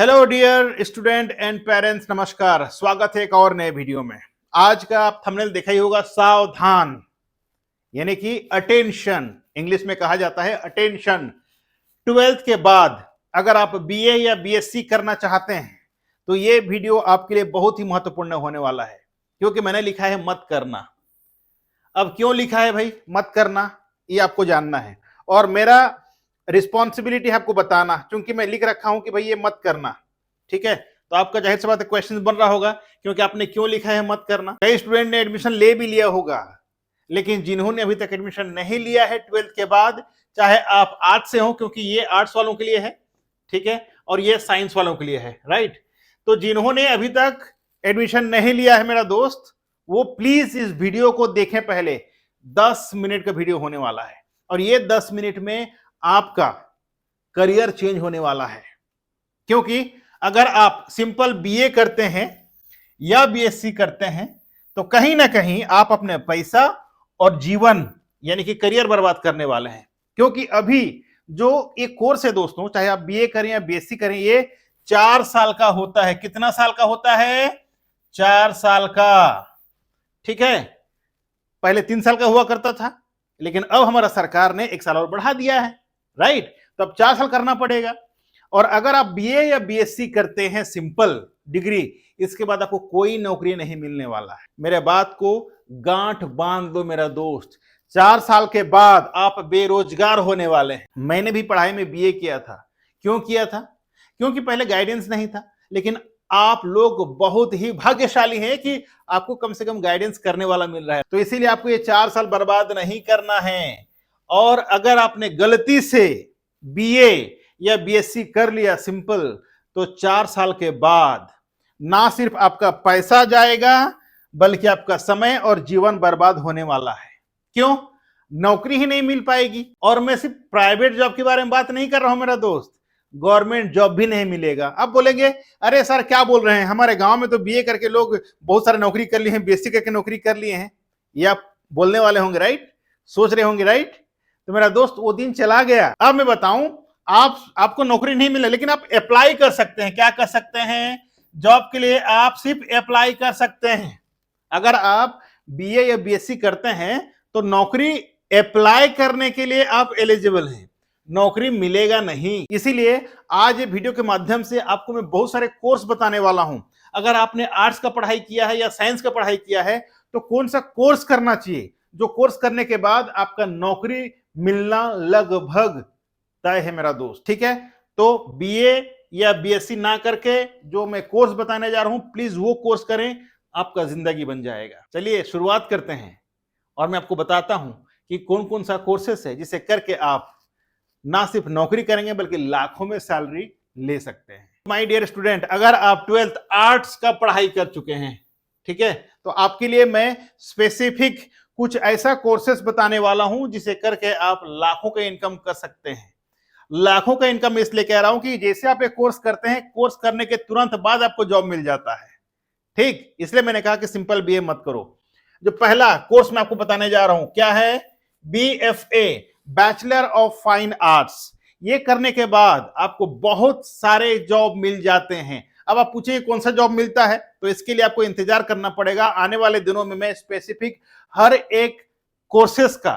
Hello dear student and parents, नमस्कार। स्वागत है एक और नए वीडियो में। आज का आप थंबनेल देखा ही होगा, सावधान यानी कि अटेंशन, इंग्लिश में कहा जाता है अटेंशन। ट्वेल्थ के बाद अगर आप बीए या बीएससी करना चाहते हैं तो ये वीडियो आपके लिए बहुत ही महत्वपूर्ण होने वाला है, क्योंकि मैंने लिखा है मत करना। अब क्यों लिखा है भाई मत करना, ये आपको जानना है और मेरा रिस्पॉन्सिबिलिटी है आपको बताना, क्योंकि मैं लिख रखा हूं कि भाई ये मत करना। ठीक है, तो आपका जाहिर सी बात है क्वेश्चन बन रहा होगा क्योंकि आपने क्यों लिखा है मत करना। कई स्टूडेंट ने एडमिशन ले भी लिया होगा, लेकिन जिन्होंने अभी तक एडमिशन नहीं लिया है ट्वेल्थ के बाद, चाहे आप आर्ट्स से हो, क्योंकि ये आर्ट्स वालों के लिए है, ठीक है, और ये साइंस वालों के लिए है, राइट। तो जिन्होंने अभी तक एडमिशन नहीं लिया है मेरा दोस्त, वो प्लीज इस वीडियो को देखें। पहले 10 मिनट का वीडियो होने वाला है और ये 10 मिनट में आपका करियर चेंज होने वाला है। क्योंकि अगर आप सिंपल बीए करते हैं या बीएससी करते हैं तो कहीं ना कहीं आप अपने पैसा और जीवन यानी कि करियर बर्बाद करने वाले हैं। क्योंकि अभी जो एक कोर्स है दोस्तों, चाहे आप बीए करें या बीएससी करें, ये 4 साल का होता है। कितना साल का होता है? 4 साल का। ठीक है, पहले 3 साल का हुआ करता था, लेकिन अब हमारा सरकार ने 1 साल और बढ़ा दिया है, राइट। तो अब 4 साल करना पड़ेगा। और अगर आप बीए या बीएससी करते हैं सिंपल डिग्री, इसके बाद आपको कोई नौकरी नहीं मिलने वाला है। मेरे बात को गांठ बांध दो मेरा दोस्त, 4 साल के बाद आप बेरोजगार होने वाले हैं। मैंने भी पढ़ाई में बीए किया था। क्यों किया था? क्योंकि पहले गाइडेंस नहीं था, लेकिन आप लोग बहुत ही भाग्यशाली हैं कि आपको कम से कम गाइडेंस करने वाला मिल रहा है। तो इसीलिए आपको ये 4 साल बर्बाद नहीं करना है। और अगर आपने गलती से बीए या बीएससी कर लिया सिंपल, तो 4 साल के बाद ना सिर्फ आपका पैसा जाएगा, बल्कि आपका समय और जीवन बर्बाद होने वाला है। क्यों? नौकरी ही नहीं मिल पाएगी। और मैं सिर्फ प्राइवेट जॉब के बारे में बात नहीं कर रहा हूं मेरा दोस्त, गवर्नमेंट जॉब भी नहीं मिलेगा। अब बोलेंगे अरे सर क्या बोल रहे हैं, हमारे गांव में तो बीए करके लोग बहुत सारे नौकरी कर लिए हैं, बीएससी करके नौकरी कर लिए हैं। ये आप बोलने वाले होंगे, राइट, सोच रहे होंगे, राइट। तो मेरा दोस्त वो दिन चला गया। अब मैं बताऊं, आपको नौकरी नहीं मिला, लेकिन आप अप्लाई कर सकते हैं। क्या कर सकते हैं? जॉब के लिए आप सिर्फ अप्लाई कर सकते हैं। अगर आप बीए या बीएससी करते हैं तो नौकरी अप्लाई करने के लिए आप एलिजिबल हैं, नौकरी मिलेगा नहीं। इसीलिए आज ये वीडियो के माध्यम से आपको मैं बहुत सारे कोर्स बताने वाला हूं। अगर आपने आर्ट्स का पढ़ाई किया है या साइंस का पढ़ाई किया है तो कौन सा कोर्स करना चाहिए, जो कोर्स करने के बाद आपका नौकरी मिलना लगभग तय है मेरा दोस्त। ठीक है, तो बीए या बीएससी ना करके जो मैं कोर्स बताने जा रहा हूं, प्लीज वो कोर्स करें, आपका जिंदगी बन जाएगा। चलिए शुरुआत करते हैं और मैं आपको बताता हूं कि कौन कौन सा कोर्सेस है जिसे करके आप ना सिर्फ नौकरी करेंगे बल्कि लाखों में सैलरी ले सकते हैं। माय डियर स्टूडेंट, अगर आप 12th आर्ट्स का पढ़ाई कर चुके हैं, ठीक है, तो आपके लिए मैं स्पेसिफिक कुछ ऐसा कोर्सेस बताने वाला हूं जिसे करके आप लाखों का इनकम कर सकते हैं। लाखों का इनकम इसलिए कह रहा हूं कि जैसे आप एक कोर्स करते हैं, कोर्स करने के तुरंत बाद आपको जॉब मिल जाता है। ठीक, इसलिए मैंने कहा कि सिंपल बीए मत करो। जो पहला कोर्स मैं आपको बताने जा रहा हूं क्या है? BFA, bachelor of fine arts. ये करने के बाद आपको बहुत सारे जॉब मिल जाते हैं। अब आप पूछेंगे कौन सा जॉब मिलता है, तो इसके लिए आपको इंतजार करना पड़ेगा। आने वाले दिनों में मैं स्पेसिफिक हर एक कोर्सेस का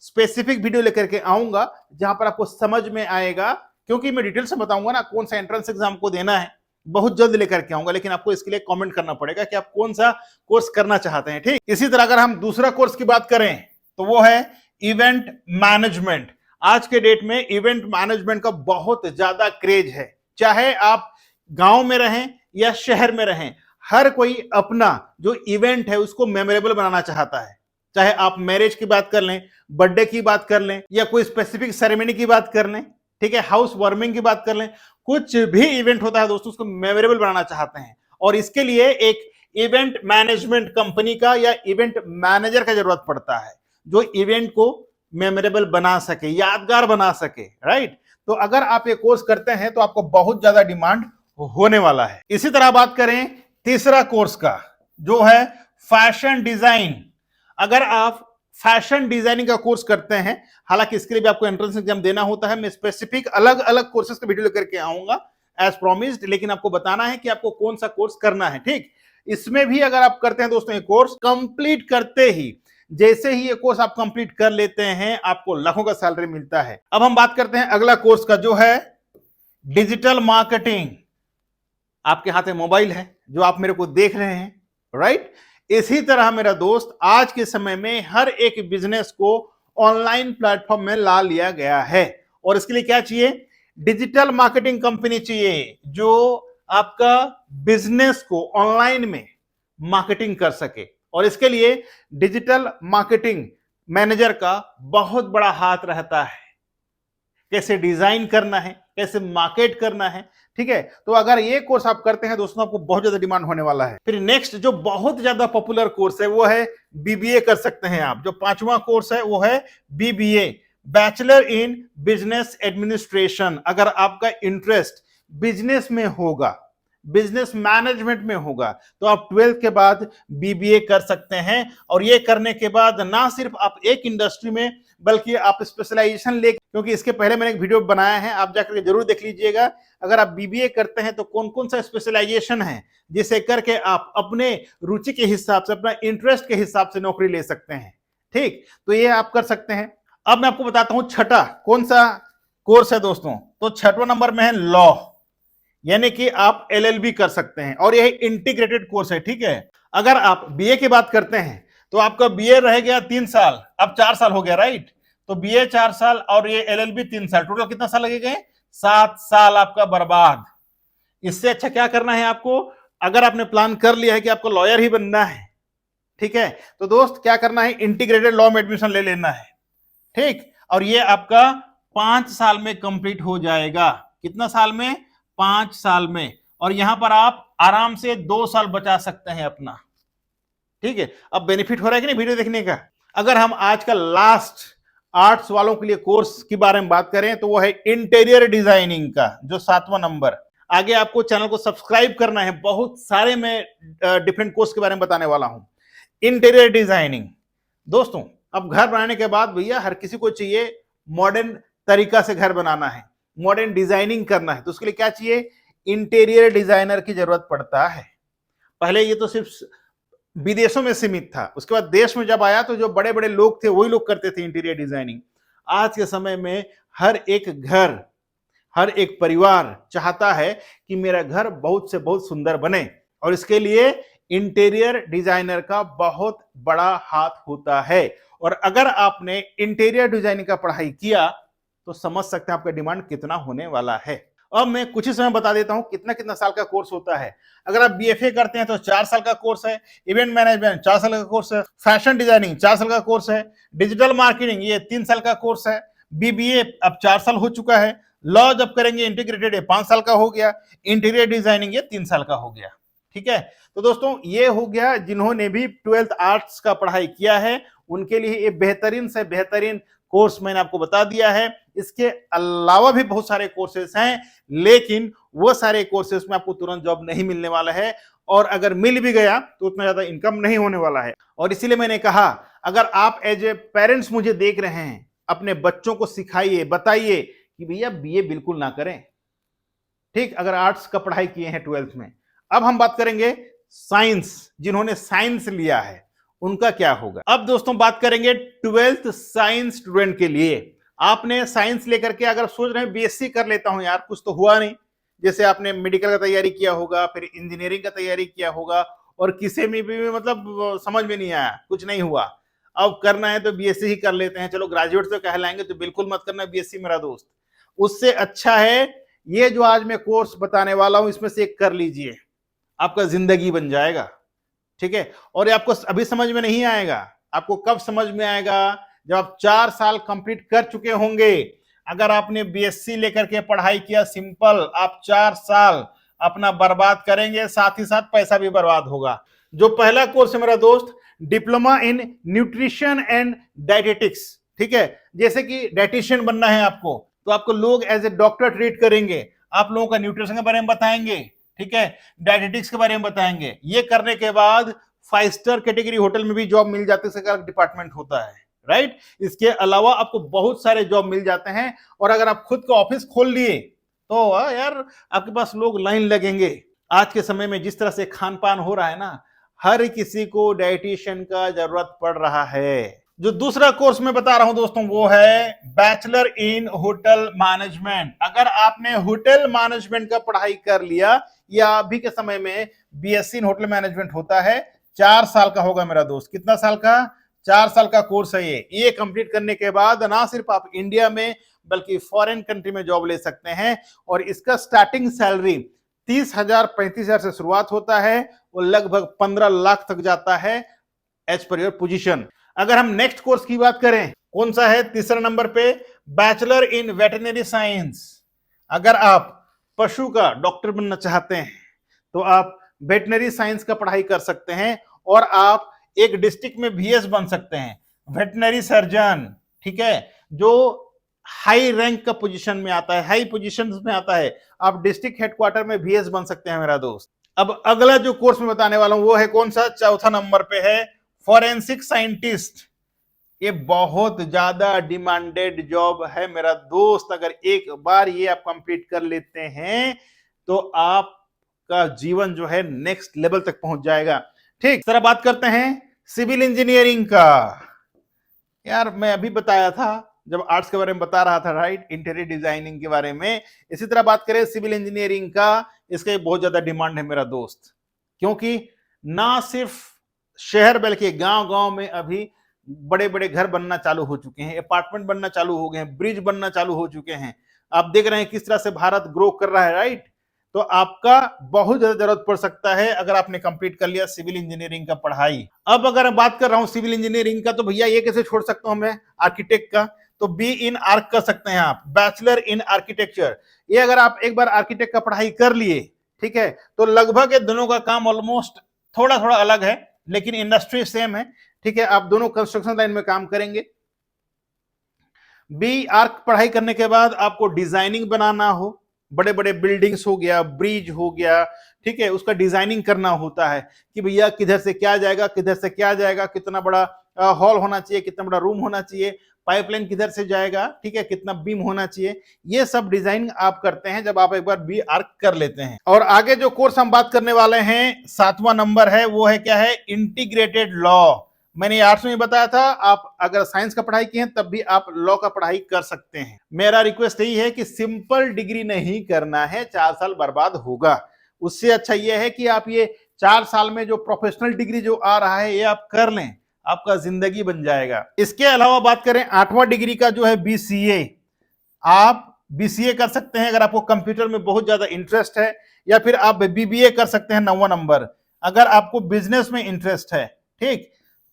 स्पेसिफिक वीडियो लेकर के आऊंगा, जहां पर आपको समझ में आएगा। क्योंकि मैं डिटेल से बताऊंगा ना कौन सा एंट्रेंस एग्जाम को देना है, बहुत जल्द लेकर के आऊंगा, लेकिन आपको इसके लिए कमेंट करना पड़ेगा कि आप कौन सा कोर्स करना चाहते हैं। ठीक, इसी तरह अगर हम दूसरा कोर्स की बात करें तो वो है इवेंट मैनेजमेंट। आज के डेट में इवेंट मैनेजमेंट का बहुत ज्यादा क्रेज है। चाहे आप गांव में रहें या शहर में रहें, हर कोई अपना जो इवेंट है उसको मेमोरेबल बनाना चाहता है। चाहे आप मैरिज की बात कर लें, बर्थडे की बात कर लें, या कोई स्पेसिफिक सेरेमनी की बात कर लें, ठीक है, हाउस वार्मिंग की बात कर लें, कुछ भी इवेंट होता है दोस्तों, उसको मेमोरेबल बनाना चाहते हैं। और इसके लिए एक इवेंट मैनेजमेंट कंपनी का या इवेंट मैनेजर का जरूरत पड़ता है, जो इवेंट को मेमोरेबल बना सके, यादगार बना सके, राइट। तो अगर आप ये कोर्स करते हैं तो आपको बहुत ज्यादा डिमांड होने वाला है। इसी तरह बात करें तीसरा कोर्स का, जो है फैशन डिजाइन। अगर आप फैशन डिजाइनिंग का कोर्स करते हैं, हालांकि इसके लिए भी आपको एंट्रेंस एग्जाम देना होता है, मैं स्पेसिफिक अलग अलग कोर्सेज का वीडियो लेकर के आऊंगा, एज प्रॉमिस्ड, लेकिन आपको बताना है कि आपको कौन सा कोर्स करना है। ठीक, इसमें भी अगर आप करते हैं दोस्तों, ये कोर्स कंप्लीट करते ही, जैसे ही ये कोर्स आप कंप्लीट कर लेते हैं, आपको लाखों का सैलरी मिलता है। अब हम बात करते हैं अगला कोर्स का, जो है डिजिटल मार्केटिंग। आपके हाथ में मोबाइल है जो आप मेरे को देख रहे हैं, राइट? इसी तरह मेरा दोस्त, आज के समय में हर एक बिजनेस को ऑनलाइन प्लेटफॉर्म में ला लिया गया है, और इसके लिए क्या चाहिए? डिजिटल मार्केटिंग कंपनी चाहिए जो आपका बिजनेस को ऑनलाइन में मार्केटिंग कर सके। और इसके लिए डिजिटल मार्केटिंग मैनेजर का बहुत बड़ा हाथ रहता है। कैसे डिजाइन करना है, कैसे मार्केट करना है, ठीक है? तो अगर ये कोर्स आप करते हैं दोस्तों, आपको बहुत ज्यादा डिमांड होने वाला है। फिर नेक्स्ट जो बहुत ज्यादा पॉपुलर कोर्स है वो है बीबीए कर सकते हैं आप। जो 5वां कोर्स है वो है BBA, bachelor in business administration. अगर आपका इंटरेस्ट बिजनेस में होगा, बिजनेस मैनेजमेंट में होगा, तो आप 12th के बाद बीबीए कर सकते हैं। और ये करने के बाद ना सिर्फ आप एक इंडस्ट्री में, बल्कि आप स्पेशलाइजेशन ले, क्योंकि इसके पहले मैंने एक वीडियो बनाया है, आप जाकर जरूर देख लीजिएगा। अगर आप बीबीए करते हैं तो कौन कौन सा स्पेशलाइजेशन है जिसे करके आप अपने रुचि के हिसाब से, अपना इंटरेस्ट के हिसाब से नौकरी ले सकते हैं। ठीक, तो ये आप कर सकते हैं। अब मैं आपको बताता हूं छठा कौन सा कोर्स है दोस्तों। तो 6वां नंबर में है लॉ, यानी कि आप एलएलबी कर सकते हैं, और यह इंटीग्रेटेड कोर्स है। ठीक है, अगर आप बीए की बात करते हैं तो आपका बीए रह गया 3 साल, अब 4 साल हो गया, राइट? तो बीए 4 साल और ये एलएलबी 3 साल, टोटल कितना साल लगेगा? 7 साल आपका बर्बाद। इससे अच्छा क्या करना है आपको? अगर आपने प्लान कर लिया है कि आपको लॉयर ही बनना है, ठीक है, तो दोस्त क्या करना है? इंटीग्रेटेड लॉ में एडमिशन ले लेना है। ठीक, और ये आपका 5 साल में कंप्लीट हो जाएगा। कितना साल में? 5 साल में। और यहां पर आप आराम से 2 साल बचा सकते हैं अपना। ठीक है, अब बेनिफिट हो रहा है कि नहीं वीडियो देखने का? अगर हम आज का लास्ट आर्ट्स वालों के लिए कोर्स के बारे में बात करें तो वो है इंटीरियर डिजाइनिंग का, जो 7वां नंबर। आगे आपको चैनल को सब्सक्राइब करना है, बहुत सारे मैं डिफरेंट कोर्स के बारे में बताने वाला हूं। इंटीरियर डिजाइनिंग दोस्तों, अब घर बनाने के बाद भैया हर किसी को चाहिए मॉडर्न तरीका से घर बनाना है, मॉडर्न डिजाइनिंग करना है, तो उसके लिए क्या चाहिए? इंटीरियर डिजाइनर की जरूरत पड़ता है। पहले ये तो सिर्फ विदेशों में सीमित था, उसके बाद देश में जब आया तो जो बड़े बड़े लोग थे वही लोग करते थे इंटीरियर डिजाइनिंग। आज के समय में हर एक घर, हर एक परिवार चाहता है कि मेरा घर बहुत से बहुत सुंदर बने, और इसके लिए इंटीरियर डिजाइनर का बहुत बड़ा हाथ होता है। और अगर आपने इंटीरियर डिजाइनिंग का पढ़ाई किया तो समझ सकते हैं आपका डिमांड कितना होने वाला है। अब मैं कुछ ही समय बता देता हूं कितना कितना साल का कोर्स होता है। अगर आप बीएफए करते हैं तो 4 साल का कोर्स है, इवेंट मैनेजमेंट 4 साल का कोर्स है, फैशन डिजाइनिंग 4 साल का कोर्स है, डिजिटल मार्केटिंग ये 3 साल का कोर्स है, बीबीए अब 4 साल हो चुका है, लॉ जब करेंगे इंटीग्रेटेड ये 5 साल का हो गया, इंटीरियर डिजाइनिंग ये 3 साल का हो गया। ठीक है, तो दोस्तों ये हो गया जिन्होंने भी 12th आर्ट्स का पढ़ाई किया है उनके लिए ये बेहतरीन से बेहतरीन कोर्स मैंने आपको बता दिया है। इसके अलावा भी बहुत सारे कोर्सेस हैं, लेकिन वो सारे कोर्सेस में आपको तुरंत जॉब नहीं मिलने वाला है, और अगर मिल भी गया तो उतना ज्यादा इनकम नहीं होने वाला है। और इसीलिए मैंने कहा अगर आप एज ए पेरेंट्स मुझे देख रहे हैं, अपने बच्चों को सिखाइए, बताइए कि भैया बीए बिल्कुल ना करें। ठीक, अगर आर्ट्स का पढ़ाई किए हैं 12th में। अब हम बात करेंगे साइंस, जिन्होंने साइंस लिया है उनका क्या होगा। अब दोस्तों बात करेंगे 12th साइंस स्टूडेंट के लिए। आपने साइंस लेकर के अगर सोच रहे हैं बीएससी कर लेता हूं यार, कुछ तो हुआ नहीं, जैसे आपने मेडिकल का तैयारी किया होगा, फिर इंजीनियरिंग का तैयारी किया होगा, और किसी में भी मतलब समझ में नहीं आया, कुछ नहीं हुआ, अब करना है तो बीएससी ही कर लेते हैं, चलो ग्रेजुएट तो कहलाएंगे, तो बिल्कुल मत करना बीएससी मेरा दोस्त। उससे अच्छा है ये जो आज मैं कोर्स बताने वाला हूं इसमें से एक कर लीजिए, आपका जिंदगी बन जाएगा। ठीक है, और ये आपको अभी समझ में नहीं आएगा, आपको कब समझ में आएगा? जब आप 4 साल कंप्लीट कर चुके होंगे। अगर आपने बीएससी लेकर के पढ़ाई किया सिंपल, आप 4 साल अपना बर्बाद करेंगे, साथ ही साथ पैसा भी बर्बाद होगा। जो पहला कोर्स है मेरा दोस्त, diploma in nutrition and dietetics. ठीक है, जैसे कि डाइटिशियन बनना है आपको, तो आपको लोग एज ए डॉक्टर ट्रीट करेंगे, आप लोगों का न्यूट्रिशन के बारे में बताएंगे, ठीक है, डायटेटिक्स के बारे में बताएंगे। ये करने के बाद 5 स्टार कैटेगरी होटल में भी जॉब मिल जाती है, इसका डिपार्टमेंट होता है, राइट। इसके अलावा आपको बहुत सारे जॉब मिल जाते हैं, और अगर आप खुद का ऑफिस खोल लिए तो यार आपके पास लोग लाइन लगेंगे। आज के समय में जिस तरह से खान पान हो रहा है ना, हर किसी को डाइटिशियन का जरूरत पड़ रहा है। जो दूसरा कोर्स मैं बता रहा हूं दोस्तों, वो है बैचलर इन होटल मैनेजमेंट। अगर आपने होटल मैनेजमेंट का पढ़ाई कर लिया, या अभी के समय में बीएससी इन होटल मैनेजमेंट होता है, 4 साल का होगा मेरा दोस्त। कितना साल का? 4 साल का कोर्स है ये कंप्लीट करने के बाद ना सिर्फ आप इंडिया में बल्कि फॉरेन कंट्री में जॉब ले सकते हैं। और इसका स्टार्टिंग सैलरी 30,000 35,000 से शुरुआत होता है और लगभग 15 लाख तक जाता है एज पर योर पोजीशन। अगर हम नेक्स्ट कोर्स की बात करें, कौन सा है तीसरा नंबर पे? Bachelor in veterinary science. अगर आप पशु का डॉक्टर बनना चाहते हैं तो आप वेटरनरी साइंस का पढ़ाई कर सकते हैं और आप एक डिस्ट्रिक्ट में VS बन सकते हैं, वेटरनरी सर्जन। ठीक है, जो हाई रैंक का पोजीशन में आता है, हाई पोजीशन में आता है, आप डिस्ट्रिक्ट हेडक्वार्टर में VS बन सकते हैं मेरा दोस्त। अब अगला जो कोर्स मैं बताने वाला हूं वो है कौन सा? चौथा नंबर पे है फॉरेंसिक साइंटिस्ट। ये बहुत ज्यादा डिमांडेड जॉब है मेरा दोस्त। अगर एक बार ये आप कंप्लीट कर लेते हैं तो आपका जीवन जो है नेक्स्ट लेवल तक पहुंच जाएगा। ठीक, तरह बात करते हैं सिविल इंजीनियरिंग का। यार मैं अभी बताया था जब आर्ट्स के बारे में बता रहा था, राइट, इंटीरियर डिजाइनिंग के बारे में। इसी तरह बात करें सिविल इंजीनियरिंग का, इसका बहुत ज्यादा डिमांड है मेरा दोस्त, क्योंकि ना सिर्फ शहर बल्कि गांव गांव में अभी बड़े बड़े घर बनना चालू हो चुके हैं, अपार्टमेंट बनना चालू हो गए हैं, ब्रिज बनना चालू हो चुके हैं। आप देख रहे हैं किस तरह से भारत ग्रो कर रहा है, राइट। तो आपका बहुत ज्यादा जरूरत पड़ सकता है अगर आपने कंप्लीट कर लिया सिविल इंजीनियरिंग का पढ़ाई। अब अगर मैं बात कर रहा हूं सिविल इंजीनियरिंग का, तो भैया ये कैसे छोड़ सकता हूं मैं आर्किटेक्ट का? तो बी इन आर्क कर सकते हैं आप, बैचलर इन आर्किटेक्चर। ये अगर आप एक बार आर्किटेक्ट का पढ़ाई कर लिए, ठीक है, तो लगभग ये दोनों का काम ऑलमोस्ट थोड़ा थोड़ा अलग है लेकिन इंडस्ट्री सेम है। ठीक है, आप दोनों कंस्ट्रक्शन लाइन में काम करेंगे। बी आर्क पढ़ाई करने के बाद आपको डिजाइनिंग बनाना हो, बड़े बड़े बिल्डिंग्स हो गया, ब्रिज हो गया, ठीक है, उसका डिजाइनिंग करना होता है कि भैया किधर से क्या जाएगा, किधर से क्या जाएगा, कितना बड़ा हॉल होना चाहिए, कितना बड़ा रूम होना चाहिए, पाइपलाइन किधर से जाएगा, ठीक है, कितना बीम होना चाहिए। ये सब डिजाइन आप करते हैं जब आप एक बार बी आर्क कर लेते हैं। और आगे जो कोर्स हम बात करने वाले हैं, 7वां नंबर है, वो है क्या है? Integrated law. मैंने आर्ट्स में बताया था, आप अगर साइंस का पढ़ाई किए हैं तब भी आप लॉ का पढ़ाई कर सकते हैं। मेरा रिक्वेस्ट यही है कि सिंपल डिग्री नहीं करना है, 4 साल बर्बाद होगा। उससे अच्छा यह है कि आप ये 4 साल में जो प्रोफेशनल डिग्री जो आ रहा है ये आप कर लें, आपका जिंदगी बन जाएगा। इसके अलावा बात करें 8वां डिग्री का जो है BCA, आप BCA कर सकते हैं अगर आपको कंप्यूटर में बहुत ज्यादा इंटरेस्ट है, या फिर आप BBA कर सकते हैं 9वां नंबर अगर आपको बिजनेस में इंटरेस्ट है। ठीक,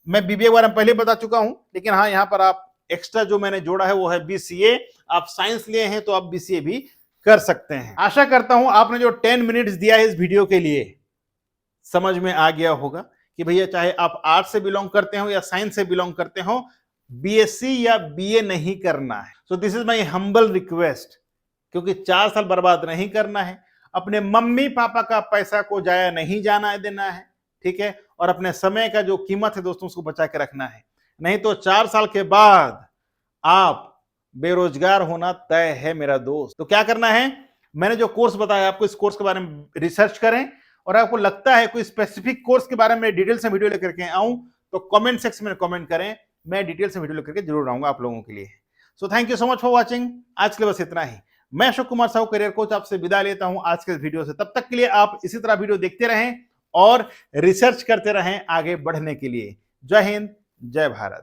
मैं BBA के बारे में पहले बता चुका हूं, लेकिन हाँ यहां पर आप एक्स्ट्रा जो मैंने जोड़ा है वो है BCA। आप साइंस लिए हैं तो आप BCA भी कर सकते हैं। आशा करता हूं आपने जो 10 मिनट्स दिया है इस वीडियो के लिए समझ में आ गया होगा कि भैया चाहे आप आर्ट्स से बिलोंग करते हो या साइंस से बिलोंग करते हो, BSc या BA नहीं करना है। So this is my humble request, क्योंकि 4 साल बर्बाद नहीं करना है, अपने मम्मी पापा का पैसा को जाया नहीं जाना देना है, ठीक है, और अपने समय का जो कीमत है दोस्तों उसको बचा के रखना है। नहीं तो 4 साल के बाद आप बेरोजगार होना तय है मेरा दोस्त। तो क्या करना है, मैंने जो कोर्स बताया आपको, इस कोर्स के बारे में रिसर्च करें, और आपको लगता है कोई स्पेसिफिक कोर्स के बारे में डिटेल से वीडियो लेकर के आऊं तो कमेंट सेक्शन में कमेंट करें, मैं डिटेल से वीडियो लेकर के जरूर आऊंगा आप लोगों के लिए। So thank you so much for watching. आज के लिए बस इतना ही। मैं अशोक कुमार साहू, करियर कोच, आपसे विदा लेता हूं आज के वीडियो से। तब तक के लिए आप इसी तरह वीडियो देखते रहें और रिसर्च करते रहें आगे बढ़ने के लिए। जय हिंद, जय भारत।